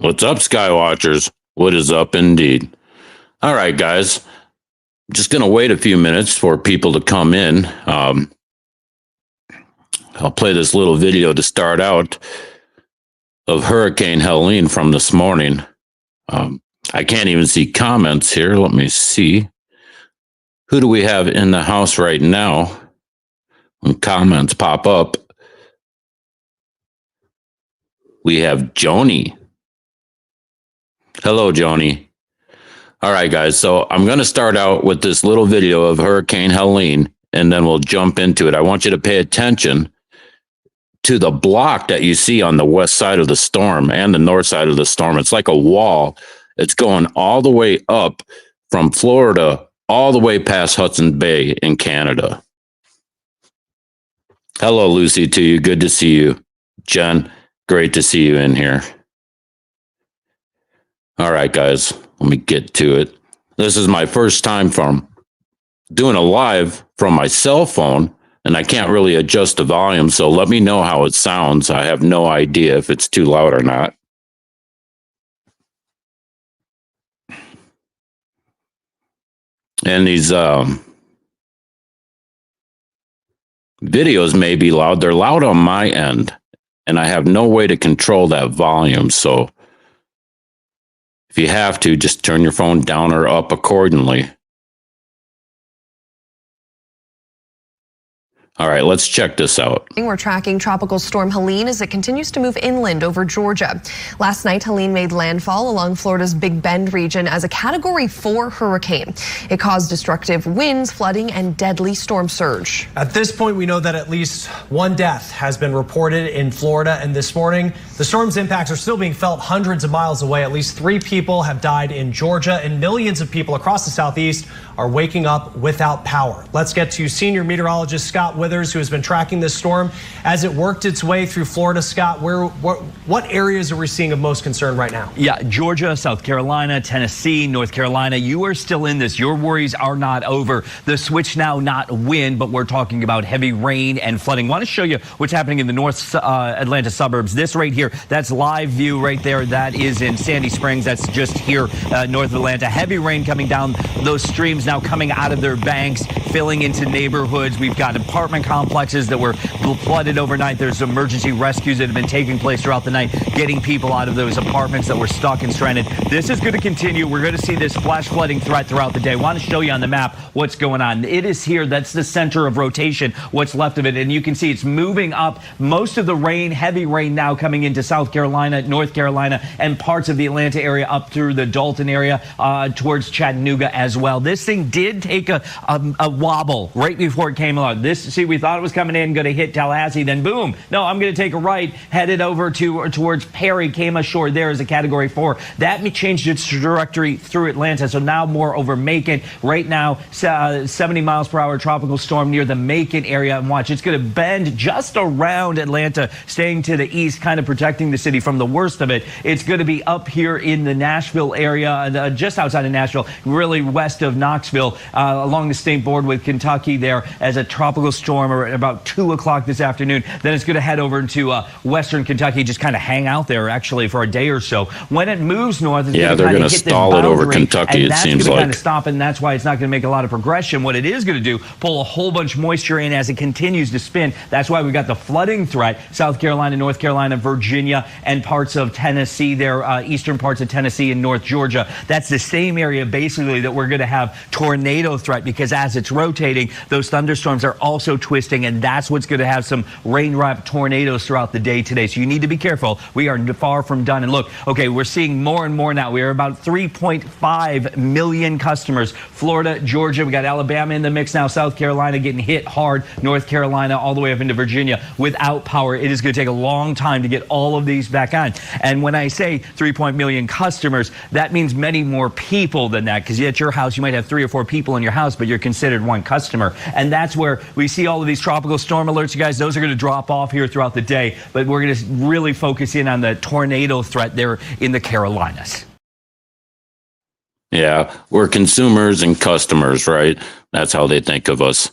What's up, Skywatchers? What is up indeed? All right, guys. I'm just going to wait a few minutes for people to come in. I'll play this little video to start out of Hurricane Helene from this morning. I can't even see comments here. Let me see. Who do we have in the house right now? When comments pop up, we have Joni. Hello, Joni. All right, guys. So I'm going to start out with this little video of Hurricane Helene, and then we'll jump into it. I want you to pay attention to the block that you see on the west side of the storm and the north side of the storm. It's like a wall. It's going all the way up from Florida, all the way past Hudson Bay in Canada. Hello, Lucy, to you. Good to see you. Jen, great to see you in here. All right, guys, let me get to it. This is my first time from doing a live from my cell phone, and I can't really adjust the volume, so let me know how it sounds. I have no idea if it's too loud or not. And these videos may be loud. They're loud on my end, and I have no way to control that volume, so if you have to, just turn your phone down or up accordingly. All right, let's check this out. We're tracking Tropical Storm Helene as it continues to move inland over Georgia. Last night, Helene made landfall along Florida's Big Bend region as a Category 4 hurricane. It caused destructive winds, flooding, and deadly storm surge. At this point, we know that at least one death has been reported in Florida, and this morning, the storm's impacts are still being felt hundreds of miles away. At least 3 people have died in Georgia, and millions of people across the southeast are waking up without power. Let's get to senior meteorologist Scott Withers, who has been tracking this storm as it worked its way through Florida. Scott, what areas are we seeing of most concern right now? Yeah, Georgia, South Carolina, Tennessee, North Carolina, you are still in this. Your worries are not over. The switch now, not wind, but we're talking about heavy rain and flooding. I want to show you what's happening in the North Atlanta suburbs. This right here, that's live view right there. That is in Sandy Springs. That's just here north of Atlanta. Heavy rain coming down those streams now coming out of their banks, filling into neighborhoods. We've got apartment complexes that were flooded overnight. There's emergency rescues that have been taking place throughout the night, getting people out of those apartments that were stuck and stranded. This is going to continue. We're going to see this flash flooding threat throughout the day. I want to show you on the map what's going on. It is here. That's the center of rotation, what's left of it. And you can see it's moving up. Most of the rain, heavy rain now coming into South Carolina, North Carolina, and parts of the Atlanta area up through the Dalton area towards Chattanooga as well. This thing did take a wobble right before it came along. We thought it was coming in, going to hit Tallahassee, then boom. No, I'm going to take a right, headed over towards Perry, came ashore there as a Category 4. That changed its trajectory through Atlanta, so now more over Macon. Right now, 70 miles per hour tropical storm near the Macon area. And watch, it's going to bend just around Atlanta, staying to the east, kind of protecting the city from the worst of it. It's going to be up here in the Nashville area, just outside of Nashville, really west of Knoxville, along the state border with Kentucky there as a tropical storm at about 2 o'clock this afternoon. Then it's going to head over into western Kentucky, just kind of hang out there actually for a day or so. When it moves north, it's they're going to stall it over Kentucky, it seems like. Kind of stop, and that's why it's not going to make a lot of progression. What it is going to do, pull a whole bunch of moisture in as it continues to spin. That's why we got the flooding threat. South Carolina, North Carolina, Virginia, and parts of Tennessee there, eastern parts of Tennessee and North Georgia. That's the same area basically that we're going to have tornado threat, because as it's rotating, those thunderstorms are also twisting, and that's what's going to have some rain-wrapped tornadoes throughout the day today. So you need to be careful. We are far from done. And look, okay, we're seeing more and more now. We are about 3.5 million customers. Florida, Georgia, we got Alabama in the mix now, South Carolina getting hit hard, North Carolina, all the way up into Virginia without power. It is going to take a long time to get all of these back on. And when I say 3.1 million customers, that means many more people than that, because at your house, you might have 3 or 4 people in your house, but you're considered one customer. And that's where we see all of these tropical storm alerts, you guys. Those are going to drop off here throughout the day, but we're going to really focus in on the tornado threat there in the Carolinas. Yeah, we're consumers and customers, right? That's how they think of us.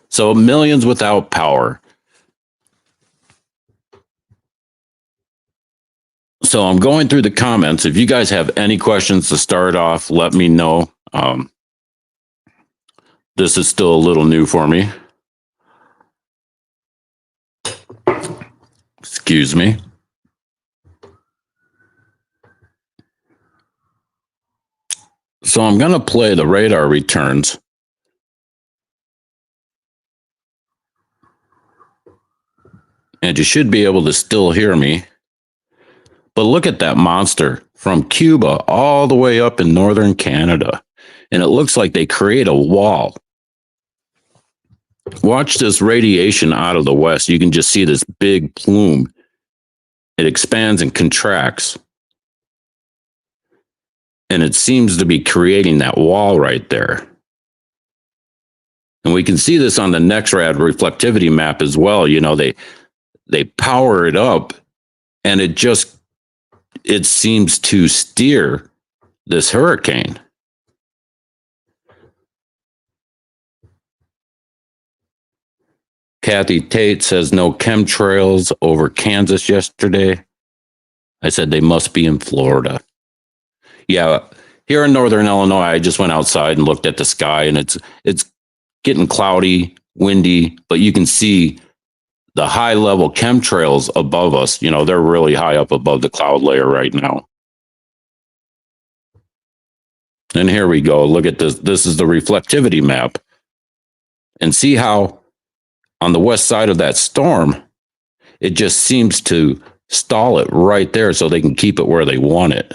So millions without power. So I'm going through the comments. If you guys have any questions to start off, let me know. This is still a little new for me. Excuse me. So I'm going to play the radar returns. And you should be able to still hear me. But look at that monster from Cuba all the way up in northern Canada. And it looks like they create a wall. Watch this radiation out of the west. You can just see this big plume. It expands and contracts. And it seems to be creating that wall right there. And we can see this on the NextRad reflectivity map as well. You know, they power it up and it seems to steer this hurricane. Kathy Tate says no chemtrails over Kansas yesterday. I said they must be in Florida. Yeah, here in northern Illinois, I just went outside and looked at the sky, and it's getting cloudy, windy, but you can see the high level chemtrails above us. You know, they're really high up above the cloud layer right now. And here we go. Look at this. This is the reflectivity map. And see how on the west side of that storm, it just seems to stall it right there so they can keep it where they want it.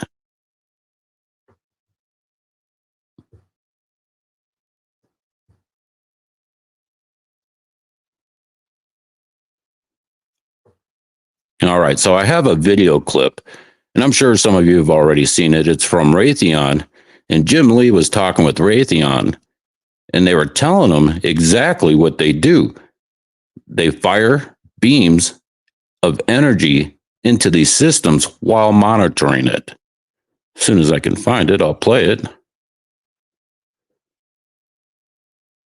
All right, so I have a video clip, and I'm sure some of you have already seen it. It's from Raytheon, and Jim Lee was talking with Raytheon, and they were telling him exactly what they do. They fire beams of energy into these systems while monitoring it. As soon as I can find it, I'll play it.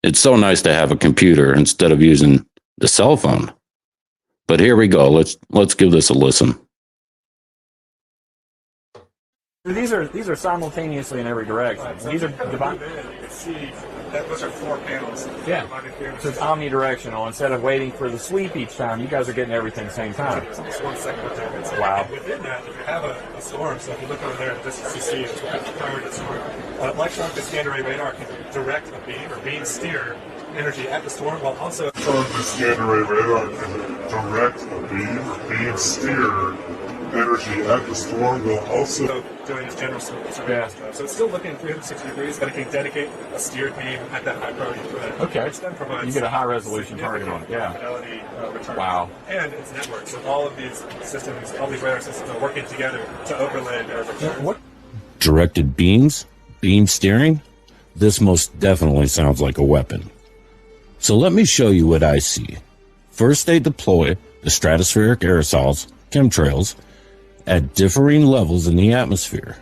It's so nice to have a computer instead of using the cell phone. But here we go. Let's give this a listen. These are simultaneously in every direction. These are those are 4 panels. Yeah. So it's omnidirectional. Instead of waiting for the sweep each time, you guys are getting everything at the same time. It's almost 1 second difference. Wow. And within that, if you have a storm, so if you look over there, this is you see it's covered in storm. Electronic scan array radar can direct a beam or beam steer energy at the storm while also the scan array radar can direct a beam or beam steer energy at the storm will also doing its general surveillance job. So it's still looking 360 degrees, but it can dedicate a steered beam at that high priority thread. Okay. Which then provides you get a high resolution target on it. Yeah. Fidelity return. Wow. And it's networked. So all of these systems, all these radar systems are working together to overlay their return. What? Directed beams, beam steering. This most definitely sounds like a weapon. So let me show you what I see. First, they deploy the stratospheric aerosols, chemtrails, at differing levels in the atmosphere.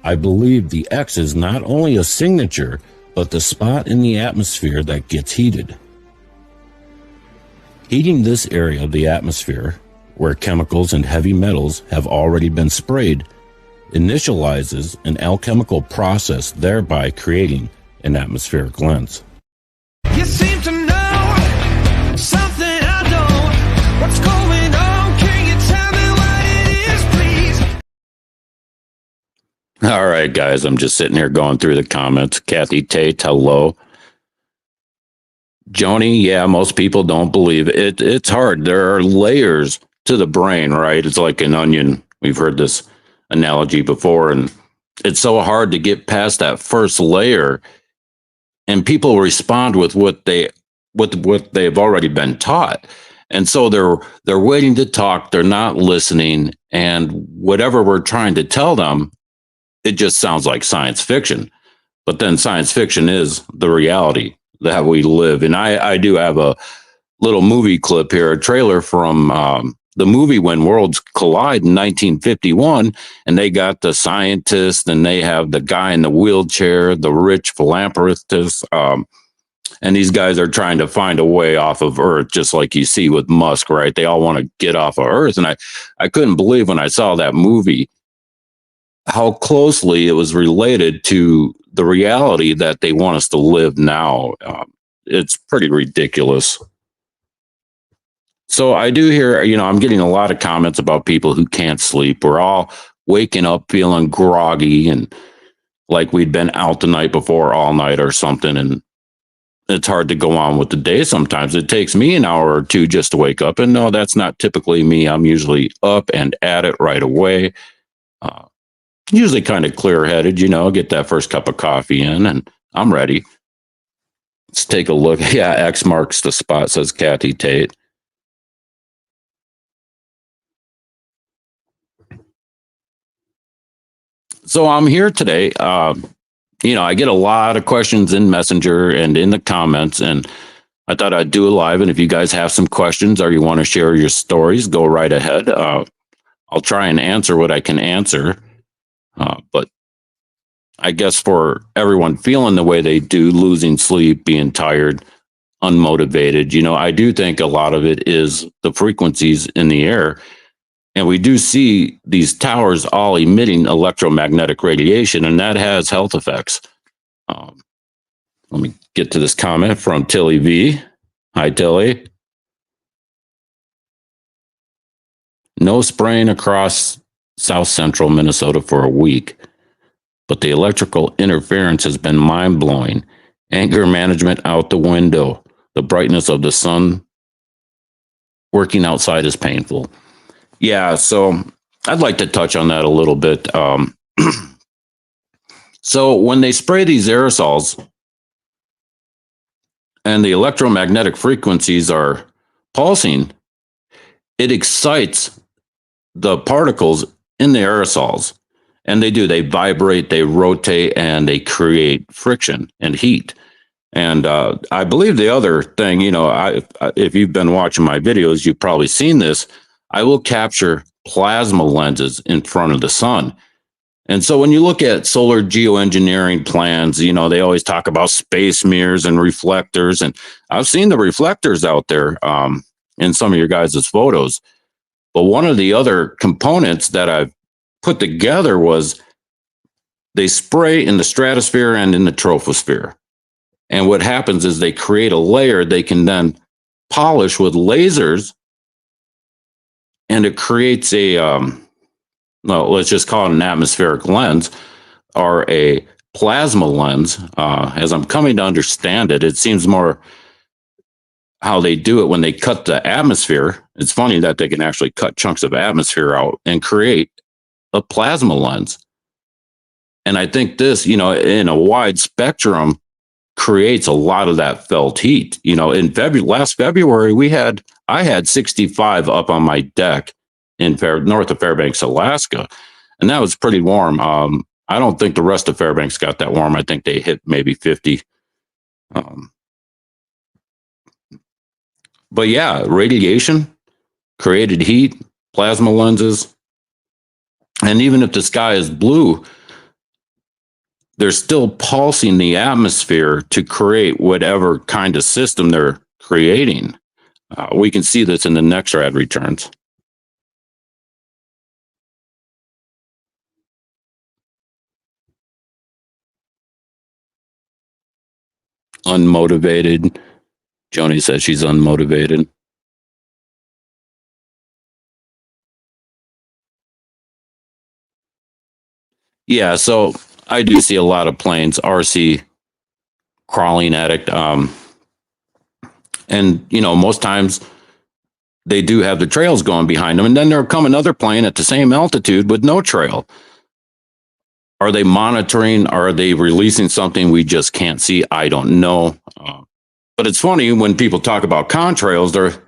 I believe the X is not only a signature, but the spot in the atmosphere that gets heated. Heating this area of the atmosphere, where chemicals and heavy metals have already been sprayed, initializes an alchemical process, thereby creating an atmospheric lens. You seem to know something I don't. What's going on? Can you tell me what it is, please? All right, guys, I'm just sitting here going through the comments. Kathy Tate, hello. Joni, yeah, most people don't believe it. It's hard. There are layers to the brain, right? It's like an onion. We've heard this analogy before, and it's so hard to get past that first layer. And people respond with what they've already been taught. And so they're waiting to talk, they're not listening, and whatever we're trying to tell them, it just sounds like science fiction. But then science fiction is the reality that we live. And I do have a little movie clip here, a trailer from the movie When Worlds Collide in 1951, and they got the scientist and they have the guy in the wheelchair, the rich philanthropist, and these guys are trying to find a way off of Earth, just like you see with Musk, right? They all want to get off of Earth. And I couldn't believe when I saw that movie how closely it was related to the reality that they want us to live now. It's pretty ridiculous. So I do hear, I'm getting a lot of comments about people who can't sleep. We're all waking up feeling groggy and like we'd been out the night before all night or something. And it's hard to go on with the day sometimes. It takes me an hour or two just to wake up. And no, that's not typically me. I'm usually up and at it right away. Usually kind of clear headed, get that first cup of coffee in and I'm ready. Let's take a look. Yeah, X marks the spot, says Kathy Tate. So I'm here today. I get a lot of questions in Messenger and in the comments, and I thought I'd do it live. And if you guys have some questions or you want to share your stories, go right ahead. I'll try and answer what I can answer. But I guess for everyone feeling the way they do, losing sleep, being tired, unmotivated, I do think a lot of it is the frequencies in the air. And we do see these towers all emitting electromagnetic radiation, and that has health effects. Let me get to this comment from Tilly V. Hi, Tilly. No spraying across south central Minnesota for a week, but the electrical interference has been mind-blowing. Anger management out the window. The brightness of the sun working outside is painful. Yeah, so I'd like to touch on that a little bit. So when they spray these aerosols and the electromagnetic frequencies are pulsing, it excites the particles in the aerosols. And they vibrate, they rotate, and they create friction and heat. And I believe the other thing, if you've been watching my videos, you've probably seen this. I will capture plasma lenses in front of the sun. And so when you look at solar geoengineering plans, they always talk about space mirrors and reflectors. And I've seen the reflectors out there in some of your guys' photos. But one of the other components that I've put together was they spray in the stratosphere and in the troposphere. And what happens is they create a layer they can then polish with lasers, and it creates let's just call it an atmospheric lens or a plasma lens. As I'm coming to understand it, it seems more how they do it when they cut the atmosphere. It's funny that they can actually cut chunks of atmosphere out and create a plasma lens. And I think this, in a wide spectrum, creates a lot of that felt heat. In last February, I had 65 up on my deck in north of Fairbanks, Alaska, and that was pretty warm. I don't think the rest of Fairbanks got that warm. I think they hit maybe 50. But yeah, radiation created heat, plasma lenses, and even if the sky is blue, they're still pulsing the atmosphere to create whatever kind of system they're creating. We can see this in the next rad returns. Unmotivated. Joni says she's unmotivated. Yeah, so I do see a lot of planes, RC crawling at it. And, most times they do have the trails going behind them. And then there'll come another plane at the same altitude with no trail. Are they monitoring? Are they releasing something we just can't see? I don't know. But it's funny when people talk about contrails,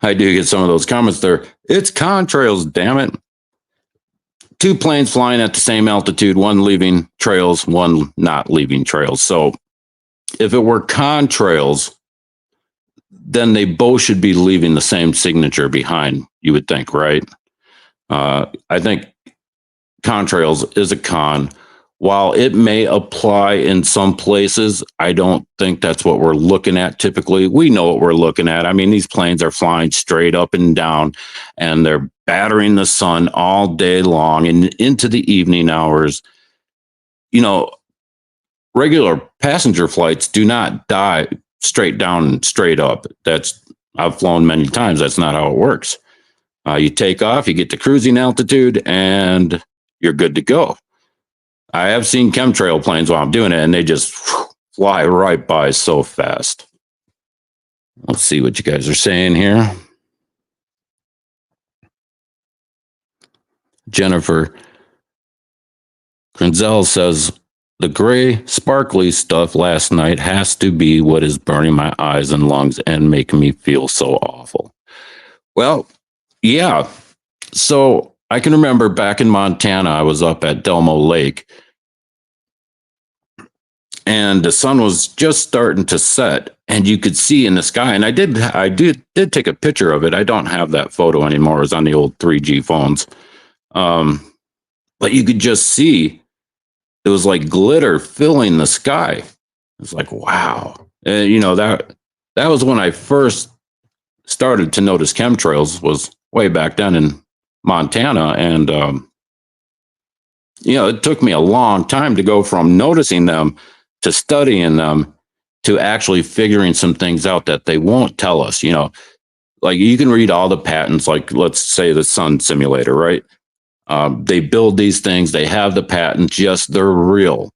I do get some of those comments there. It's contrails, damn it. Two planes flying at the same altitude, one leaving trails, one not leaving trails. So if it were contrails, then they both should be leaving the same signature behind, you would think, right? I think contrails is a con. while it may apply in some places, I don't think that's what we're looking at typically. We know what we're looking at. I mean, these planes are flying straight up and down, and they're battering the sun all day long and into the evening hours. You know, regular passenger flights do not die straight down and straight up. I've flown many times. That's not how it works. You take off, you get to cruising altitude, and you're good to go. I have seen chemtrail planes while I'm doing it, and they just fly right by so fast. Let's see what you guys are saying here. Jennifer Grinzel says, the gray, sparkly stuff last night has to be what is burning my eyes and lungs and making me feel so awful. Well, yeah. So I can remember back in Montana, I was up at Delmo Lake, and the sun was just starting to set, and you could see in the sky. And I did take a picture of it. I don't have that photo anymore. It was on the old 3G phones. But you could just see it was like glitter filling the sky. It was like, wow. And that was when I first started to notice chemtrails, was way back then in Montana. And it took me a long time to go from noticing them to studying them to actually figuring some things out that they won't tell us. Like you can read all the patents, like let's say the sun simulator, right? They build these things, they have the patents, yes, they're real.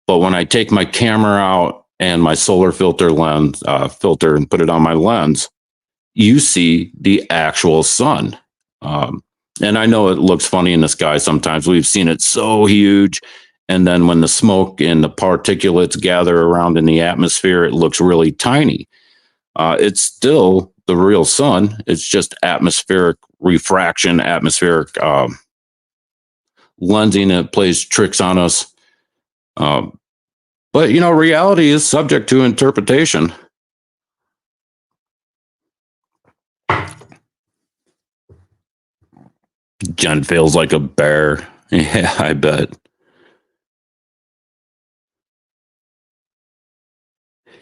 But when I take my camera out and my solar filter lens filter and put it on my lens, you see the actual sun. And I know it looks funny in the sky sometimes. We've seen it so huge. And then when the smoke and the particulates gather around in the atmosphere, it looks really tiny. It's still the real sun. It's just atmospheric refraction, atmospheric lensing that plays tricks on us. But, reality is subject to interpretation. Jen feels like a bear. Yeah, I bet.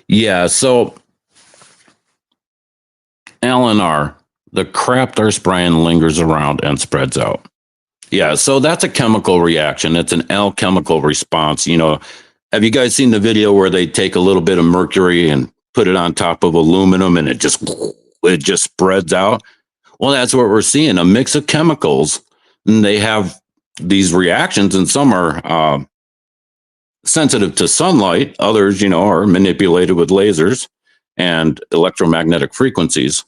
Yeah, so LNR, the crap they're spraying lingers around and spreads out. Yeah, so that's a chemical reaction. It's an alchemical response. Have you guys seen the video where they take a little bit of mercury and put it on top of aluminum and it just spreads out? Well, that's what we're seeing, a mix of chemicals. And they have these reactions, and some are sensitive to sunlight. Others, are manipulated with lasers and electromagnetic frequencies.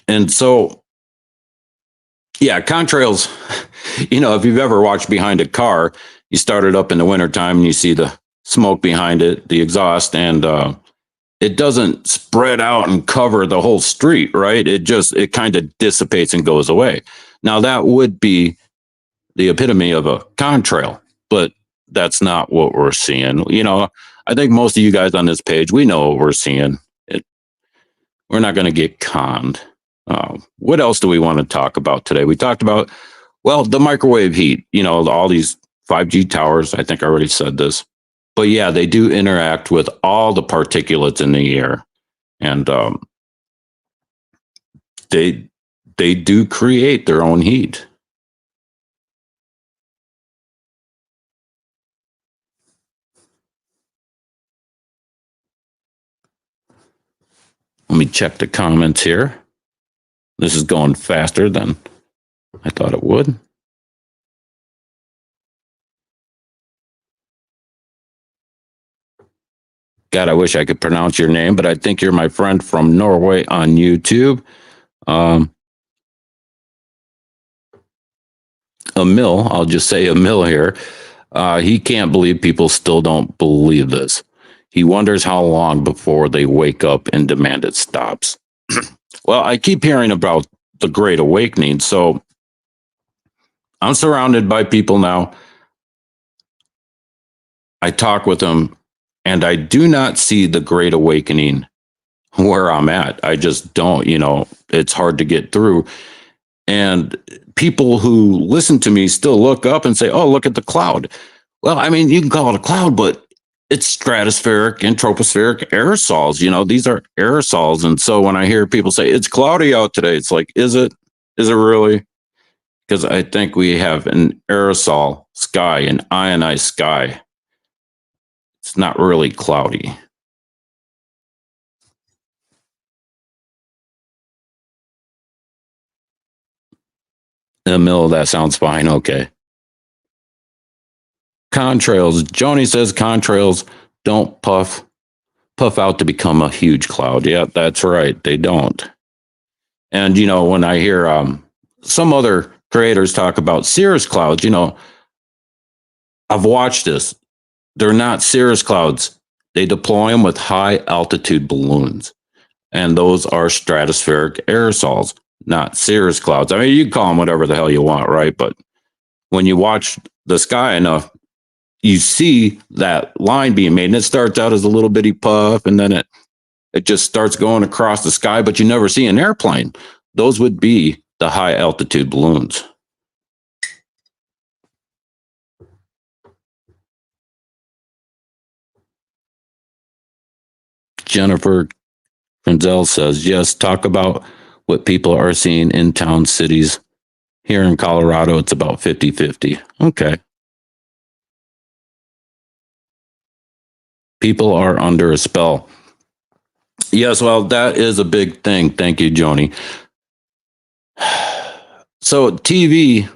And so, yeah, contrails, if you've ever watched behind a car, you start it up in the wintertime and you see the smoke behind it, the exhaust, and it doesn't spread out and cover the whole street, right? It kind of dissipates and goes away. Now, that would be the epitome of a contrail, but that's not what we're seeing. I think most of you guys on this page, we know what we're seeing. We're not going to get conned. What else do we want to talk about today? We talked about, the microwave heat, all these 5G towers. I think I already said this. But yeah, they do interact with all the particulates in the air. And they do create their own heat. Let me check the comments here. This is going faster than I thought it would. God, I wish I could pronounce your name, but I think you're my friend from Norway on YouTube. Emil, I'll just say Emil here. He can't believe people still don't believe this. He wonders how long before they wake up and demand it stops. Well, I keep hearing about the Great Awakening, so I'm surrounded by people now. I talk with them, and I do not see the Great Awakening where I'm at. I just don't, it's hard to get through. And people who listen to me still look up and say, oh, look at the cloud. Well, I mean, you can call it a cloud, but it's stratospheric and tropospheric aerosols. You know, these are aerosols. And so when I hear people say it's cloudy out today, it's like, is it? Is it really? Because I think we have an aerosol sky, an ionized sky. It's not really cloudy. Emil, that sounds fine. Okay. Contrails. Joni says contrails don't puff out to become a huge cloud. Yeah, that's right. They don't. And, you know, when I hear some other creators talk about cirrus clouds, you know, I've watched this. They're not cirrus clouds. They deploy them with high altitude balloons. And those are stratospheric aerosols, not cirrus clouds. I mean, you can call them whatever the hell you want, right? But when you watch the sky enough, you see that line being made, and it starts out as a little bitty puff, and then it just starts going across the sky, but you never see an airplane. Those would be the high altitude balloons. Jennifer Frenzel says, yes, talk about what people are seeing in town cities. Here in Colorado, it's about 50-50. Okay. People are under a spell. Yes, well, that is a big thing. Thank you, Joni. So TV,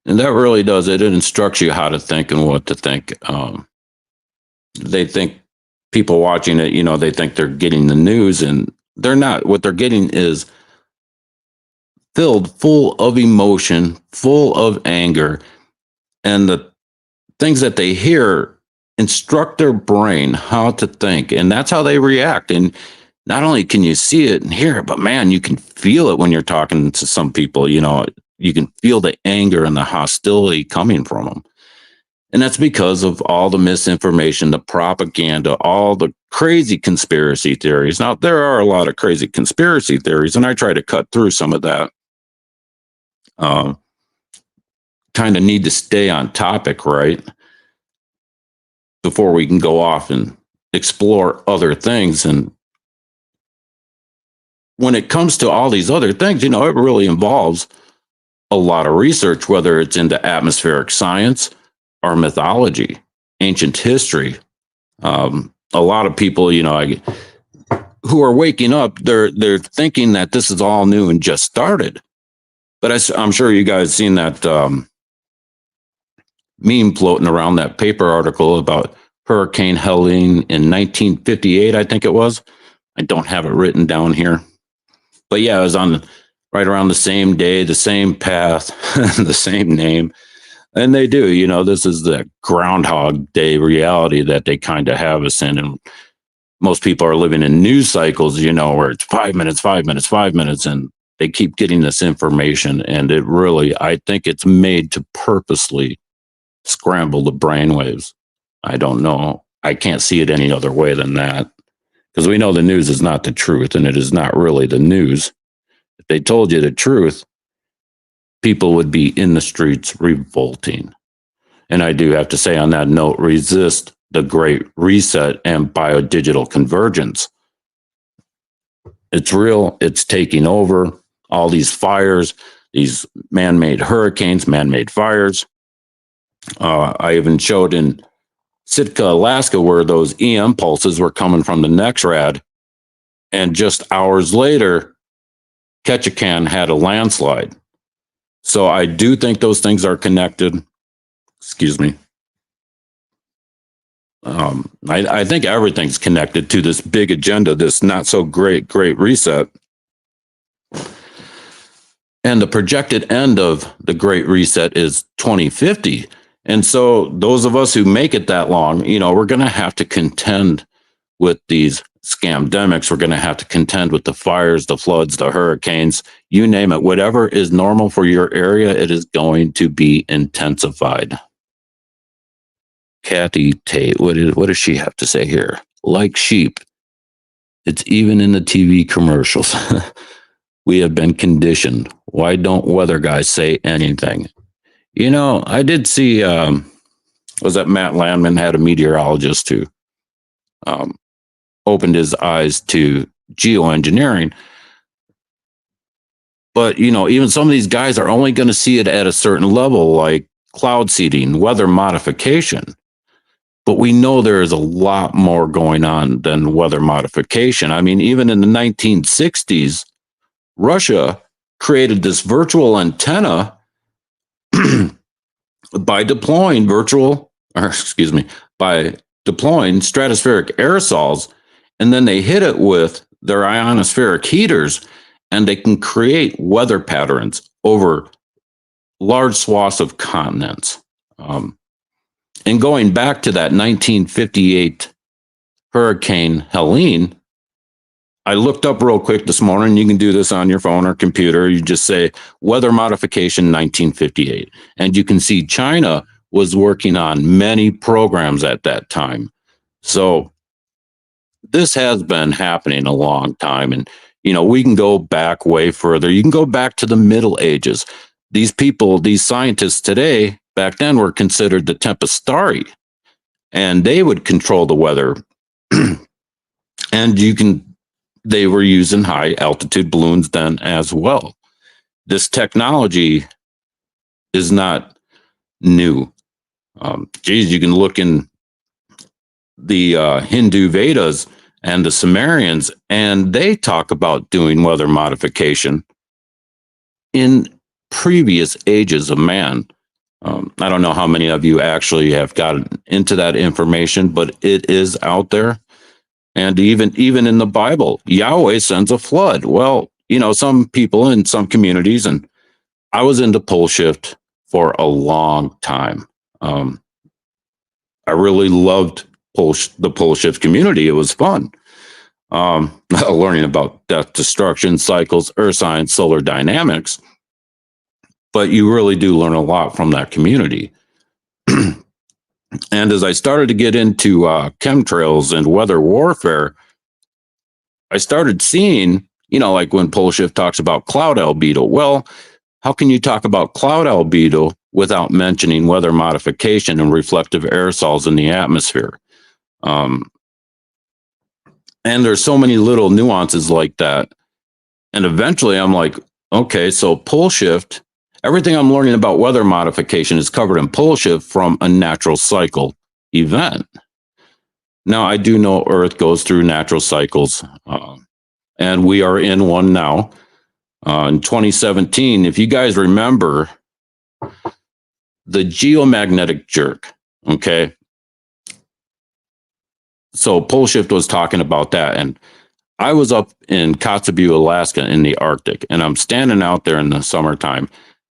and that really does it. It instructs you how to think and what to think. They think people watching it, you know, they think they're getting the news, and they're not. What they're getting is filled full of emotion, full of anger, and the things that they hear instruct their brain how to think, and that's how they react. And not only can you see it and hear it, but man, you can feel it when you're talking to some people. You know, you can feel the anger and the hostility coming from them. And that's because of all the misinformation, the propaganda, all the crazy conspiracy theories. Now, there are a lot of crazy conspiracy theories, and I try to cut through some of that. Kind of need to stay on topic, right? Before we can go off and explore other things. And when it comes to all these other things, you know, it really involves a lot of research, whether it's into atmospheric science or mythology, ancient history. A lot of people, you know, who are waking up, they're thinking that this is all new and just started. But I'm sure you guys seen that meme floating around, that paper article about Hurricane Helene in 1958, I think it was. I don't have it written down here. But yeah, it was on right around the same day, the same path, the same name. And they do, you know, this is the Groundhog Day reality that they kind of have us in. And most people are living in news cycles, you know, where it's 5 minutes, 5 minutes, 5 minutes, and they keep getting this information. And it really, I think it's made to purposely scramble the brainwaves. I don't know. I can't see it any other way than that, because we know the news is not the truth, and it is not really the news. If they told you the truth, people would be in the streets revolting. And I do have to say on that note, resist the Great Reset and biodigital convergence. It's real. It's taking over. All these fires, these man-made hurricanes, man-made fires. I even showed in Sitka, Alaska, where those EM pulses were coming from the NEXRAD. And just hours later, Ketchikan had a landslide. So I do think those things are connected. Excuse me. I think everything's connected to this big agenda, this not so great reset. And the projected end of the Great Reset is 2050. And so those of us who make it that long, you know, we're going to have to contend with these scamdemics. We're going to have to contend with the fires, the floods, the hurricanes, you name it. Whatever is normal for your area, it is going to be intensified. Kathy Tate, what does she have to say here? Like sheep, it's even in the TV commercials. We have been conditioned. Why don't weather guys say anything? You know, I did see, was that Matt Landman had a meteorologist who opened his eyes to geoengineering. But, you know, even some of these guys are only going to see it at a certain level, like cloud seeding, weather modification. But we know there is a lot more going on than weather modification. I mean, even in the 1960s, Russia created this virtual antenna by deploying by deploying stratospheric aerosols, and then they hit it with their ionospheric heaters, and they can create weather patterns over large swaths of continents. And going back to that 1958 Hurricane Helene, I looked up real quick this morning. You can do this on your phone or computer. You just say weather modification 1958. And you can see China was working on many programs at that time. So this has been happening a long time. And, you know, we can go back way further. You can go back to the Middle Ages. These people, these scientists today, back then were considered the tempestari, and they would control the weather. And they were using high altitude balloons then as well. This technology is not new. You can look in the Hindu Vedas and the Sumerians, and they talk about doing weather modification in previous ages of man. I don't know how many of you actually have gotten into that information, but it is out there. And even in the Bible, Yahweh sends a flood. Well, you know, some people in some communities, and I was into pole shift for a long time. I really loved the pole shift community. It was fun. Learning about death, destruction, cycles, earth science, solar dynamics. But you really do learn a lot from that community. And as I started to get into chemtrails and weather warfare, I started seeing, you know, like when pole shift talks about cloud albedo. Well, how can you talk about cloud albedo without mentioning weather modification and reflective aerosols in the atmosphere? And there's so many little nuances like that. And eventually I'm like, okay, so pole shift, everything I'm learning about weather modification is covered in pole shift from a natural cycle event. Now, I do know Earth goes through natural cycles, and we are in one now. In 2017, if you guys remember the geomagnetic jerk, okay? So pole shift was talking about that, and I was up in Kotzebue, Alaska in the Arctic, and I'm standing out there in the summertime,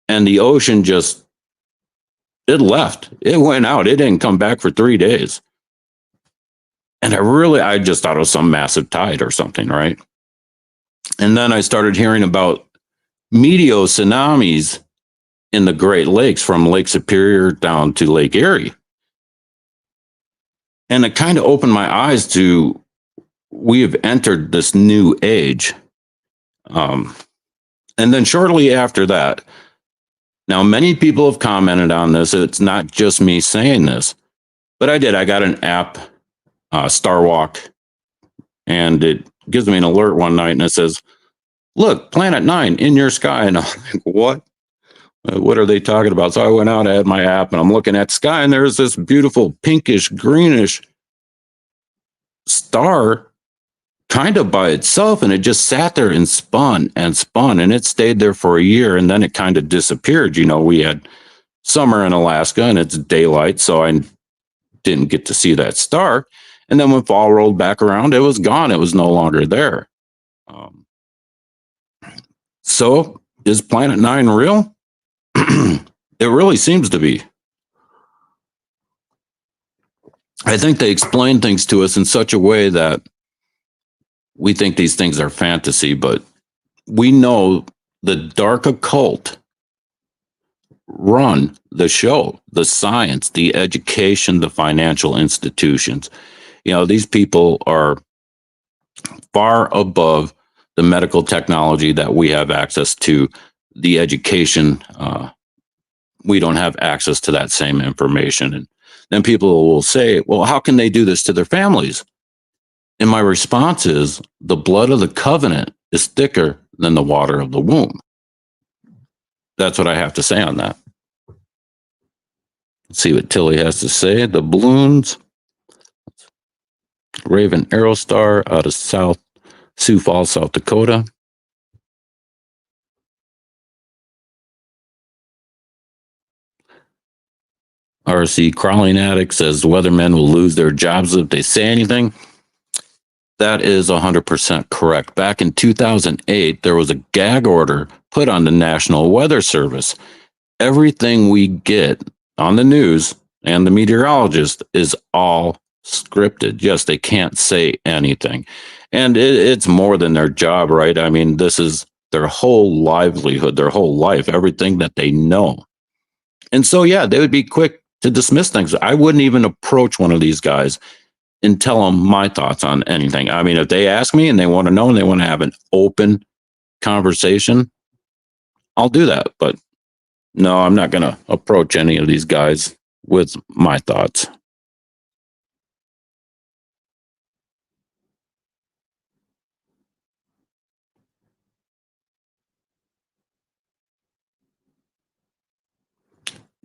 and the ocean it left. It went out. It didn't come back for 3 days. And I just thought it was some massive tide or something, right? And then I started hearing about meteo tsunamis in the Great Lakes from Lake Superior down to Lake Erie. And it kind of opened my eyes to, we have entered this new age. And then shortly after that, now many people have commented on this. It's not just me saying this, but I did. I got an app, Starwalk, and it gives me an alert one night and it says, look, Planet 9 in your sky. And I'm like, what? What are they talking about? So I went out, I had my app, and I'm looking at sky, and there's this beautiful pinkish, greenish star kind of by itself, and it just sat there and spun, and it stayed there for a year, and then it kind of disappeared. You know, we had summer in Alaska, and it's daylight, so I didn't get to see that star. And then when fall rolled back around, it was gone. It was no longer there. So is Planet 9 real? It really seems to be. I think they explain things to us in such a way that we think these things are fantasy, but we know the dark occult run the show, the science, the education, the financial institutions. You know, these people are far above the medical technology that we have access to, the education, we don't have access to that same information. And then people will say, well, how can they do this to their families? And my response is, the blood of the covenant is thicker than the water of the womb. That's what I have to say on that. Let's see what Tilly has to say. The balloons. Raven Aerostar out of Sioux Falls, South Dakota. RC Crawling Addict says weathermen will lose their jobs if they say anything. That is 100% correct. Back in 2008, there was a gag order put on the National Weather Service. Everything we get on the news and the meteorologist is all scripted. Yes, they can't say anything. And it's more than their job, right? I mean, this is their whole livelihood, their whole life, everything that they know. And so, yeah, they would be quick to dismiss things. I wouldn't even approach one of these guys and tell them my thoughts on anything. I mean, if they ask me and they want to know and they want to have an open conversation, I'll do that. But no, I'm not going to approach any of these guys with my thoughts.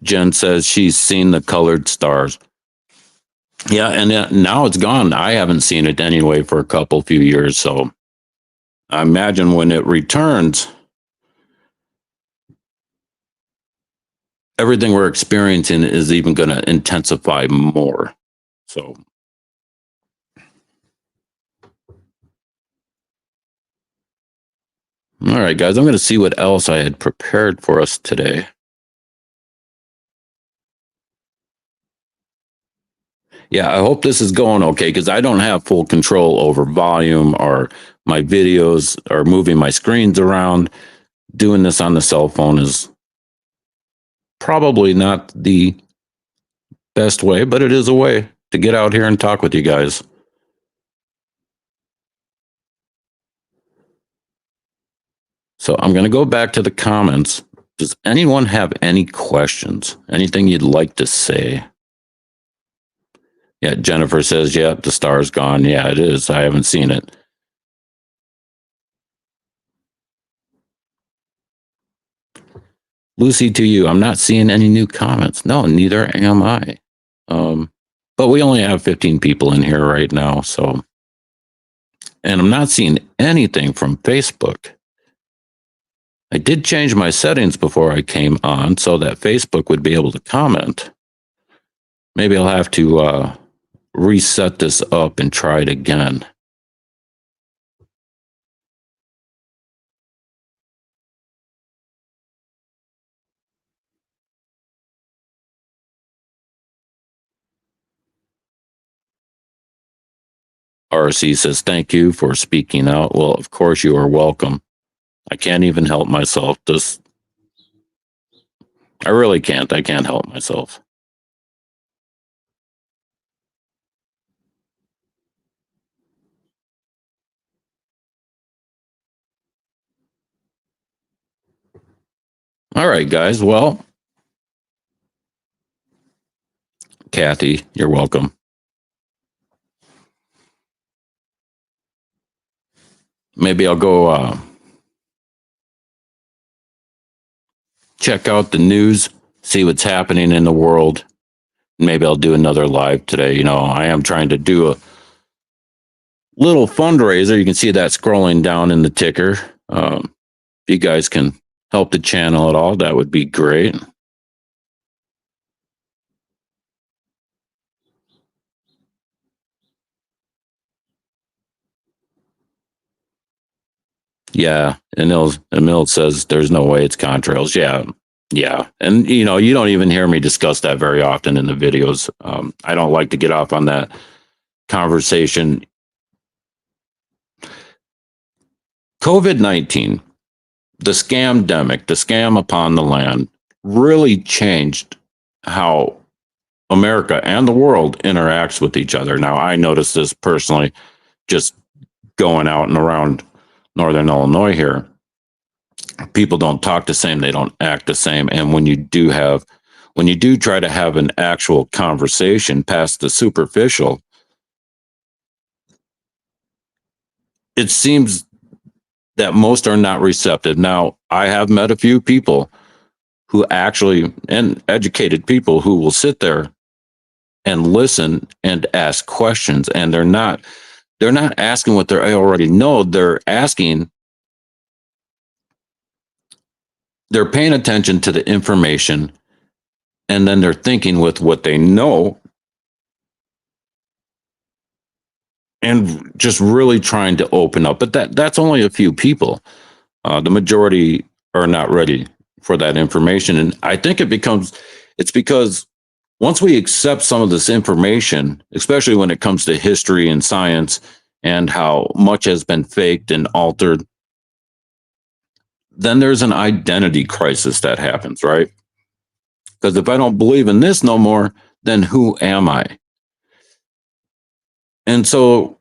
Jen says she's seen the colored stars. Yeah, and now it's gone. I haven't seen it anyway for a few years. So I imagine when it returns, everything we're experiencing is even going to intensify more. So. All right, guys, I'm going to see what else I had prepared for us today. Yeah, I hope this is going okay, because I don't have full control over volume or my videos or moving my screens around. Doing this on the cell phone is probably not the best way, but it is a way to get out here and talk with you guys. So I'm going to go back to the comments. Does anyone have any questions? Anything you'd like to say? Yeah, Jennifer says, yeah, the star's gone. Yeah, it is. I haven't seen it. Lucy, to you, I'm not seeing any new comments. No, neither am I. But we only have 15 people in here right now. So, and I'm not seeing anything from Facebook. I did change my settings before I came on so that Facebook would be able to comment. Maybe I'll have to reset this up and try it again. RC says, thank you for speaking out. Well, of course you are welcome. I can't even help myself. I really can't. I can't help myself. All right, guys. Well, Kathy, you're welcome. Maybe I'll go check out the news, see what's happening in the world. Maybe I'll do another live today. You know, I am trying to do a little fundraiser. You can see that scrolling down in the ticker. If you guys can help the channel at all, that would be great. Yeah, and Emil says there's no way it's contrails. Yeah, and you know, you don't even hear me discuss that very often in the videos. I don't like to get off on that conversation. COVID-19, the scamdemic, the scam upon the land, really changed how America and the world interacts with each other. Now, I noticed this personally, just going out and around Northern Illinois here, people don't talk the same, they don't act the same. And when you do try to have an actual conversation past the superficial, it seems that most are not receptive. Now, I have met a few people who actually, and educated people who will sit there and listen and ask questions, and they're not asking what they already know. They're paying attention to the information, and then they're thinking with what they know and just really trying to open up. But that's only a few people. The majority are not ready for that information. And I think it's because once we accept some of this information, especially when it comes to history and science and how much has been faked and altered, then there's an identity crisis that happens, right? Because if I don't believe in this no more, then who am I? And so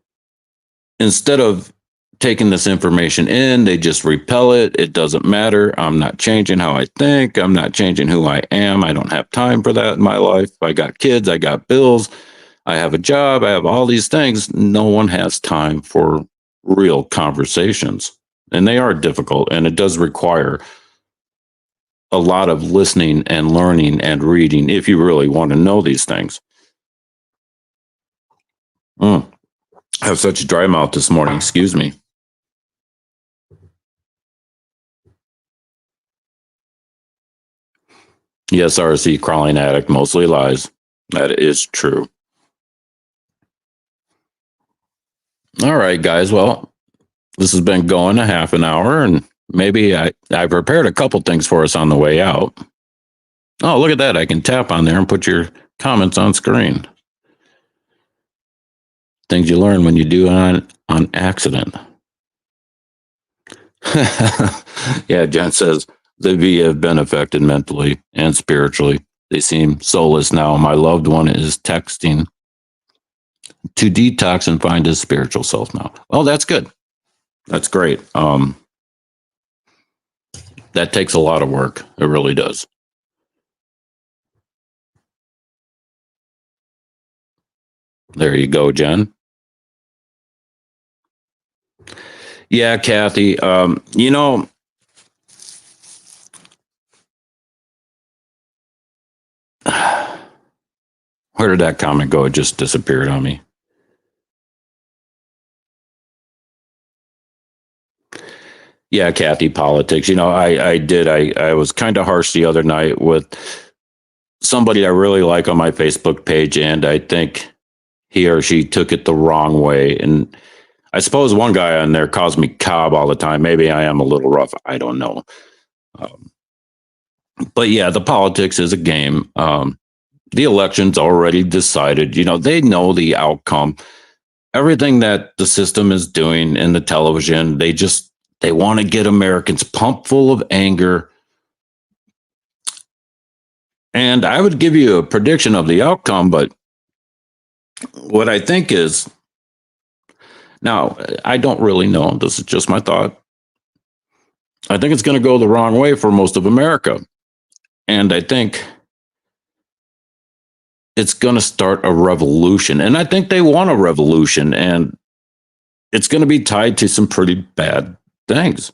instead of taking this information in, they just repel it. It doesn't matter. I'm not changing how I think. I'm not changing who I am. I don't have time for that in my life. I got kids. I got bills. I have a job. I have all these things. No one has time for real conversations. And they are difficult. And it does require a lot of listening and learning and reading if you really want to know these things. I have such a dry mouth this morning. Excuse me. Yes, RC crawling addict, mostly lies. That is true. All right, guys. Well, this has been going a half an hour, and maybe I prepared a couple things for us on the way out. Oh, look at that. I can tap on there and put your comments on screen. Things you learn when you do it on accident. Yeah, Jen says, the V have been affected mentally and spiritually. They seem soulless now. My loved one is texting to detox and find his spiritual self now. Well, that's good. That's great. That takes a lot of work. It really does. There you go, Jen. Yeah, Kathy. You know, where did that comment go? It just disappeared on me. Yeah, Kathy, politics. You know, I was kind of harsh the other night with somebody I really like on my Facebook page, and I think he or she took it the wrong way. And I suppose one guy on there calls me Cobb all the time. Maybe I am a little rough. I don't know. But yeah, the politics is a game. The election's already decided. You know, they know the outcome. Everything that the system is doing in the television, they want to get Americans pumped full of anger. And I would give you a prediction of the outcome, but what I think is, now, I don't really know. This is just my thought. I think it's going to go the wrong way for most of America. And I think it's going to start a revolution. And I think they want a revolution. And it's going to be tied to some pretty bad things.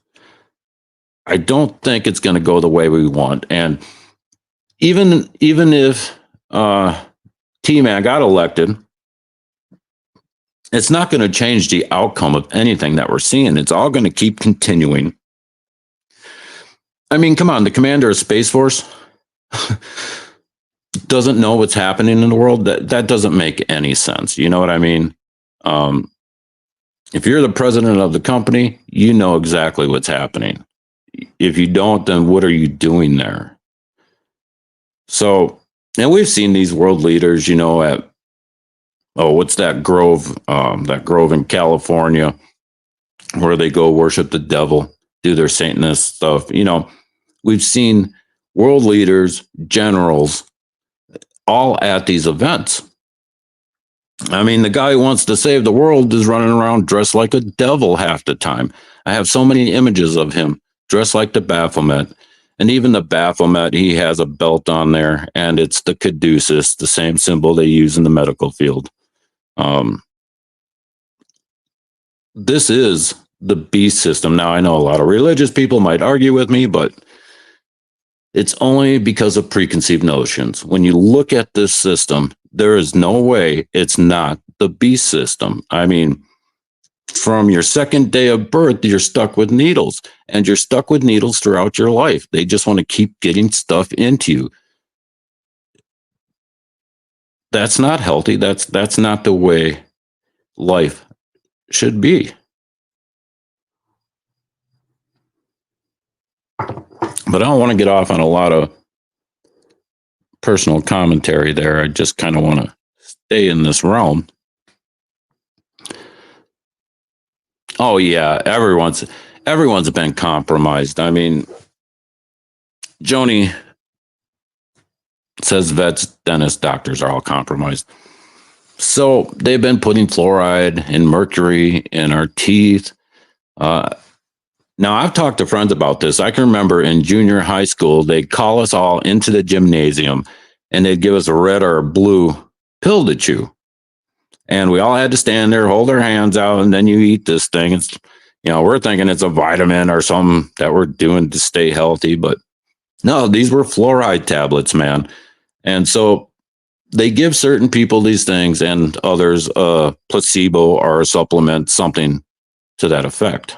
I don't think it's going to go the way we want. And even if T-Man got elected, it's not going to change the outcome of anything that we're seeing. It's all going to keep continuing. I mean, come on, the commander of Space Force doesn't know what's happening in the world. That doesn't make any sense. You know what I mean? If you're the president of the company, you know exactly what's happening. If you don't, then what are you doing there? So, and we've seen these world leaders, you know, at, what's that grove? That grove in California where they go worship the devil, do their Satanist stuff. You know, we've seen world leaders, generals, all at these events. I mean, the guy who wants to save the world is running around dressed like a devil half the time. I have so many images of him dressed like the Baphomet. And even the Baphomet, he has a belt on there, and it's the caduceus, the same symbol they use in the medical field. This is the beast system. Now, I know a lot of religious people might argue with me, but it's only because of preconceived notions. When you look at this system, there is no way it's not the beast system. I mean, from your second day of birth, you're stuck with needles, and you're stuck with needles throughout your life. They just want to keep getting stuff into you. That's not healthy. That's not the way life should be. But I don't want to get off on a lot of personal commentary there. I just kind of want to stay in this realm. Oh yeah, everyone's been compromised. I mean, Joni says vets, dentists, doctors are all compromised. So they've been putting fluoride and mercury in our teeth. Now, I've talked to friends about this. I can remember in junior high school, they'd call us all into the gymnasium and they'd give us a red or a blue pill to chew. And we all had to stand there, hold our hands out, and then you eat this thing. It's, we're thinking it's a vitamin or something that we're doing to stay healthy. But no, these were fluoride tablets, man. And so they give certain people these things and others a placebo or a supplement, something to that effect.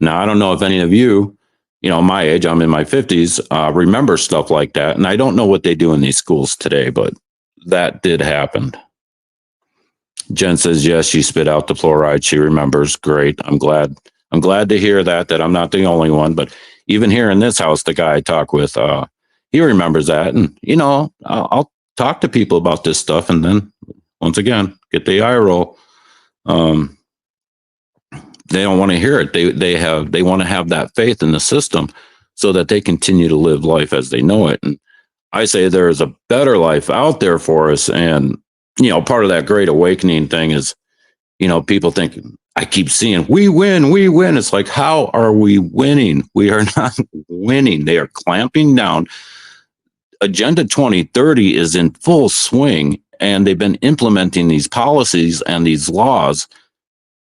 Now, I don't know if any of you, my age, I'm in my 50s, remember stuff like that. And I don't know what they do in these schools today, but that did happen. Jen says, yes, she spit out the fluoride. She remembers. Great. I'm glad to hear that I'm not the only one. But even here in this house, the guy I talk with, he remembers that. And, I'll talk to people about this stuff. And then once again, get the eye roll. They don't want to hear it. They want to have that faith in the system so that they continue to live life as they know it. And I say there is a better life out there for us. And, part of that great awakening thing is, people think, I keep seeing, we win. It's like, how are we winning? We are not winning. They are clamping down. Agenda 2030 is in full swing, and they've been implementing these policies and these laws.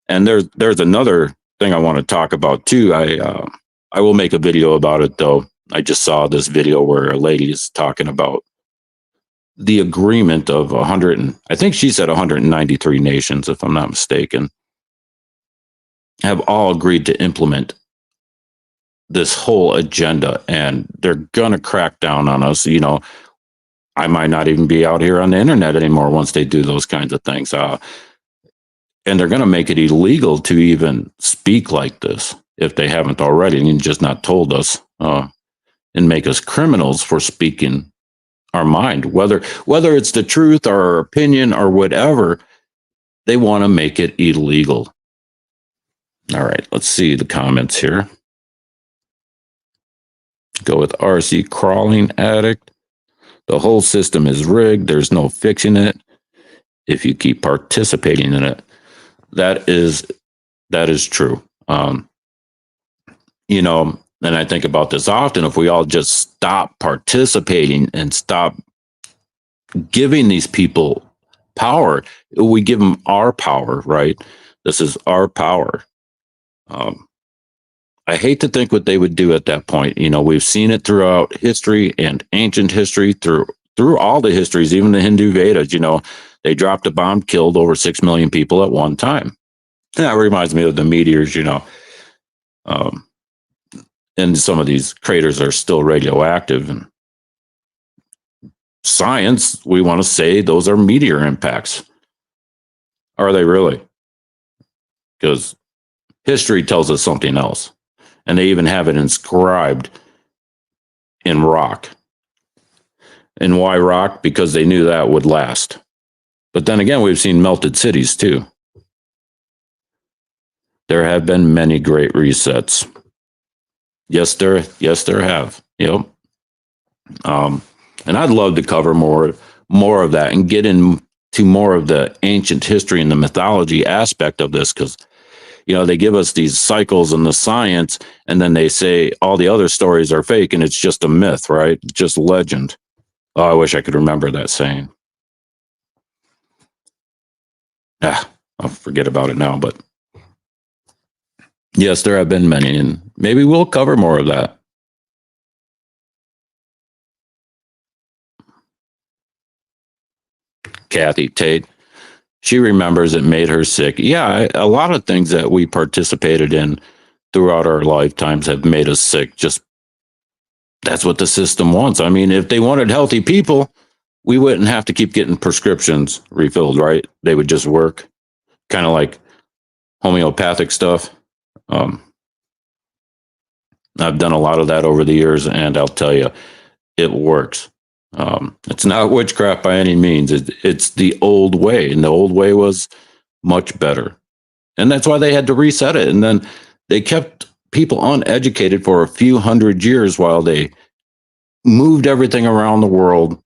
And there's another thing I want to talk about too. I will make a video about it though. I just saw this video where a lady is talking about the agreement of I think she said 193 nations, if I'm not mistaken, have all agreed to implement this whole agenda, and they're gonna crack down on us. I might not even be out here on the internet anymore once they do those kinds of things. And they're going to make it illegal to even speak like this if they haven't already and just not told us, and make us criminals for speaking our mind, whether it's the truth or our opinion or whatever. They want to make it illegal. All right, let's see the comments here. Go with RC Crawling Addict. The whole system is rigged. There's no fixing it if you keep participating in it. That is true. And I think about this often. If we all just stop participating and stop giving these people power, we give them our power, right? This is our power. I hate to think what they would do at that point. We've seen it throughout history and ancient history, through all the histories, even the Hindu Vedas. They dropped a bomb, killed over 6 million people at one time. That reminds me of the meteors, and some of these craters are still radioactive. And science, we want to say those are meteor impacts. Are they really? Because history tells us something else. And they even have it inscribed in rock. And why rock? Because they knew that would last. But then again, we've seen melted cities too. There have been many great resets. Yes, there have. Yep. And I'd love to cover more of that and get into to more of the ancient history and the mythology aspect of this, because they give us these cycles and the science, and then they say all the other stories are fake and it's just a myth, right? Just legend. Oh, I wish I could remember that saying. I'll forget about it now, but yes, there have been many, and maybe we'll cover more of that. Kathy Tate, she remembers it made her sick. Yeah, a lot of things that we participated in throughout our lifetimes have made us sick. Just that's what the system wants. I mean, if they wanted healthy people, we wouldn't have to keep getting prescriptions refilled, right? They would just work, kind of like homeopathic stuff. I've done a lot of that over the years, and I'll tell you, it works. It's not witchcraft by any means. It's the old way, and the old way was much better. And that's why they had to reset it. And then they kept people uneducated for a few hundred years while they moved everything around the world,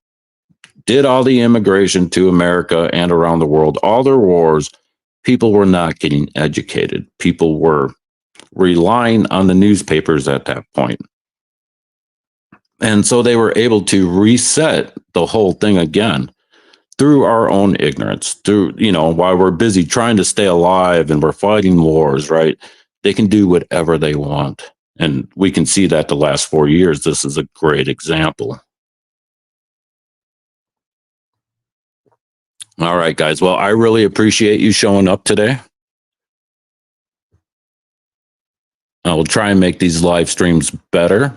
did all the immigration to America and around the world, all their wars. People were not getting educated. People were relying on the newspapers at that point. And so they were able to reset the whole thing again through our own ignorance, through, while we're busy trying to stay alive and we're fighting wars, right? They can do whatever they want. And we can see that the last 4 years. This is a great example. All right, guys. Well, I really appreciate you showing up today. I will try and make these live streams better.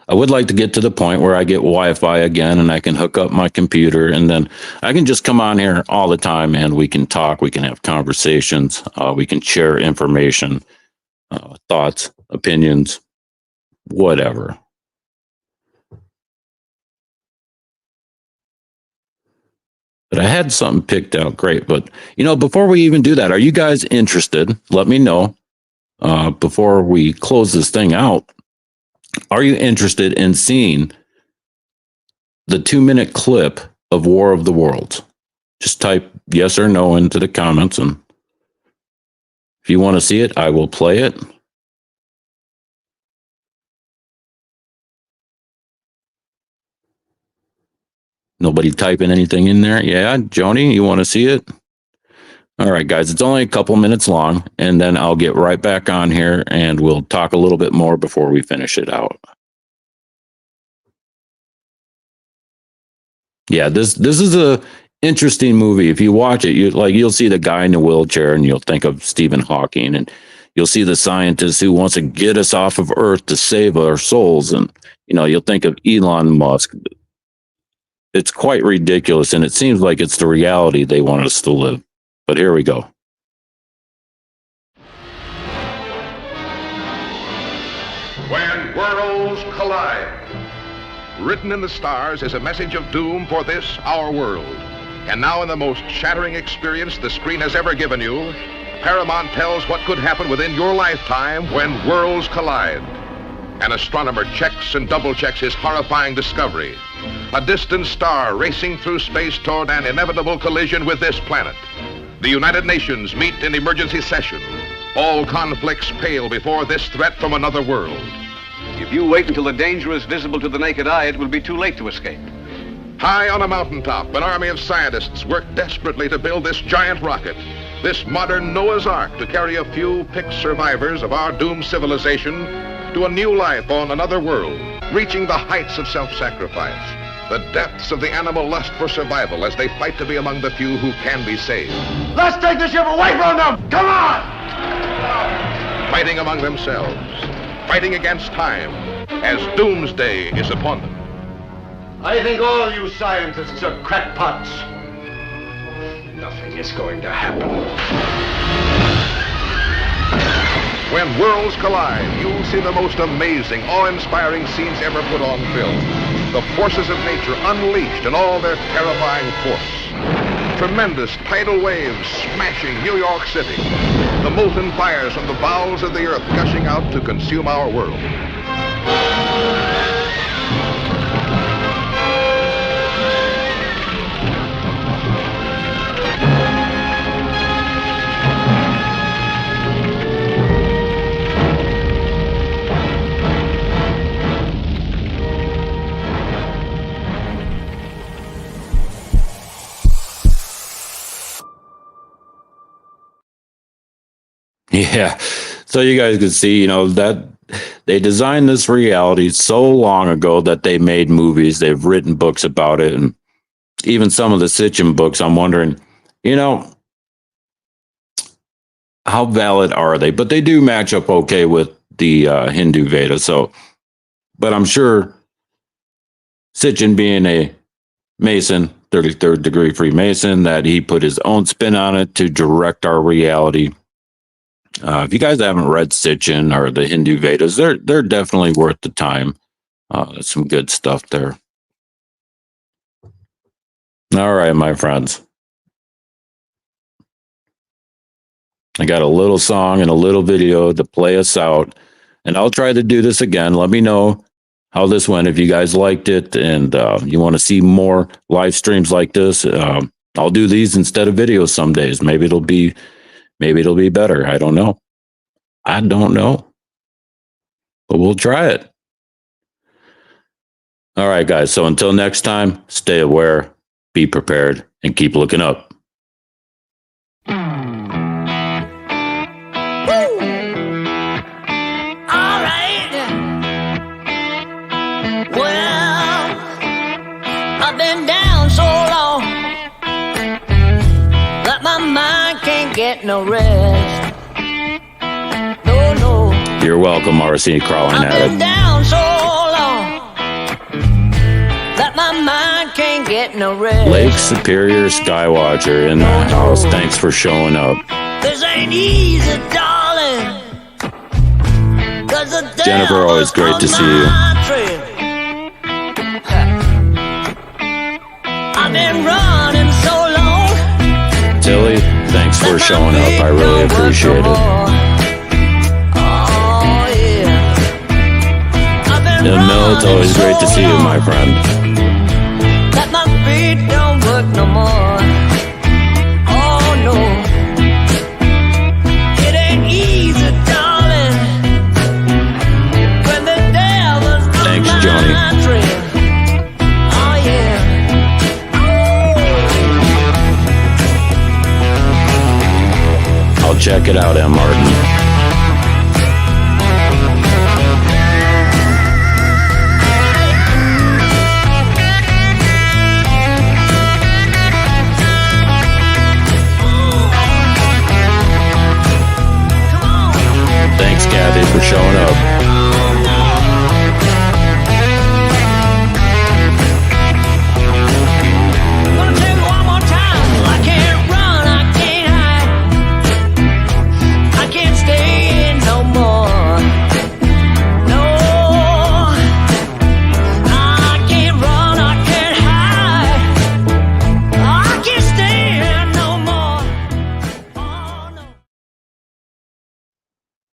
I would like to get to the point where I get Wi-Fi again and I can hook up my computer, and then I can just come on here all the time and we can talk, we can have conversations, we can share information, thoughts, opinions, whatever. But I had something picked out great. But, before we even do that, are you guys interested? Let me know before we close this thing out. Are you interested in seeing the 2-minute clip of War of the Worlds? Just type yes or no into the comments. And if you want to see it, I will play it. Nobody typing anything in there? Yeah, Joni, you want to see it? All right, guys, it's only a couple minutes long, and then I'll get right back on here and we'll talk a little bit more before we finish it out. Yeah, this is a interesting movie. If you watch it, you'll see the guy in the wheelchair and you'll think of Stephen Hawking, and you'll see the scientist who wants to get us off of Earth to save our souls, and you'll think of Elon Musk. It's quite ridiculous, and it seems like it's the reality they want us to live. But here we go. When worlds collide. Written in the stars is a message of doom for this, our world. And now in the most shattering experience the screen has ever given you, Paramount tells what could happen within your lifetime when worlds collide. An astronomer checks and double-checks his horrifying discovery. A distant star racing through space toward an inevitable collision with this planet. The United Nations meet in emergency session. All conflicts pale before this threat from another world. If you wait until the danger is visible to the naked eye, it will be too late to escape. High on a mountaintop, an army of scientists work desperately to build this giant rocket, this modern Noah's Ark, to carry a few picked survivors of our doomed civilization to a new life on another world, reaching the heights of self-sacrifice, the depths of the animal lust for survival as they fight to be among the few who can be saved. Let's take the ship away from them! Come on! Fighting among themselves, fighting against time, as doomsday is upon them. I think all you scientists are crackpots. Nothing is going to happen. When worlds collide, you'll see the most amazing, awe-inspiring scenes ever put on film. The forces of nature unleashed in all their terrifying force. Tremendous tidal waves smashing New York City. The molten fires from the bowels of the earth gushing out to consume our world. Yeah. So you guys can see, that they designed this reality so long ago that they made movies. They've written books about it. And even some of the Sitchin books, I'm wondering, how valid are they? But they do match up okay with the Hindu Veda. So, but I'm sure Sitchin, being a Mason, 33rd degree Freemason, that he put his own spin on it to direct our reality. If you guys haven't read Sitchin or the Hindu Vedas, they're definitely worth the time. There's some good stuff there. All right, my friends. I got a little song and a little video to play us out, and I'll try to do this again. Let me know how this went. If you guys liked it and you want to see more live streams like this, I'll do these instead of videos some days. Maybe it'll be better. I don't know. But we'll try it. All right, guys. So until next time, stay aware, be prepared, and keep looking up. Get no rest. No. You're welcome, RC Crawling I've been Addict. down so long that my mind can't get no rest. Lake Superior Skywatcher in the house. Thanks for showing up. This ain't easy, darling. Jennifer, always great to see you. I've been running so long. Tilly, thanks for showing up. I really appreciate it. And Mill, it's always great to see you, my friend. That my feet don't work no more. Oh no, it ain't easy, darling. When the devil's on Thanks, my Johnny. trail. Oh yeah. I'll check it out, M. Martin.